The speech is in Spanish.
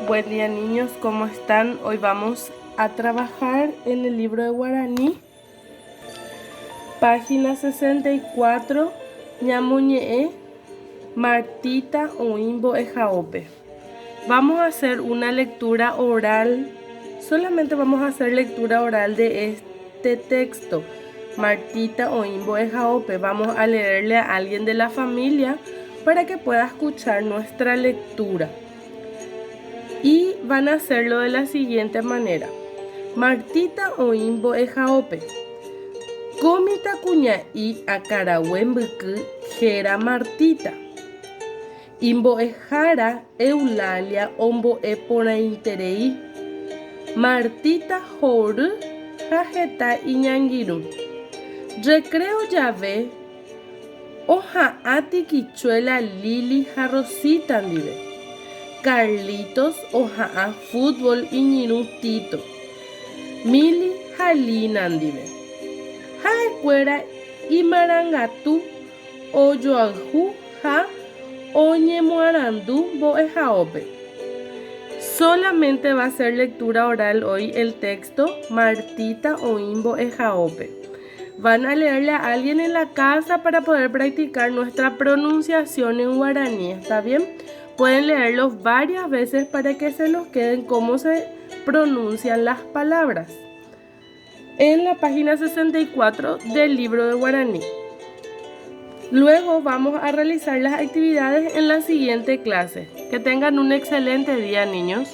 Buen día niños, ¿cómo están? Hoy vamos a trabajar en el libro de guaraní, página 64, ñamuñe'e, Martita oimbo ejaope. Vamos a hacer una lectura oral, solamente vamos a hacer lectura oral de este texto, Martita oimbo ejaope. Vamos a leerle a alguien de la familia para que pueda escuchar nuestra lectura. Y van a hacerlo de la siguiente manera. Martita oimbo ejaope. Komita kuña'i akarahuembyky héra Martita. Imbo'ehára Eulalia ombo'eporãiterei. Martita hory ha heta iñangirũ. Recreo jave oha'ã tikichuela Lili ha Rosita ndive. Carlitos oha'ã fútbol iñirũ Tito. Mili ha Lina ndive. Ha'ekuéra imarangatu ojoayhu ha oñemoarandu mbo'ehaópe. Solamente va a ser lectura oral hoy el texto Martita oimbo ejaope. Van a leerle a alguien en la casa para poder practicar nuestra pronunciación en guaraní, ¿está bien? Pueden leerlos varias veces para que se los queden cómo se pronuncian las palabras. En la página 64 del libro de guaraní. Luego vamos a realizar las actividades en la siguiente clase. Que tengan un excelente día, niños.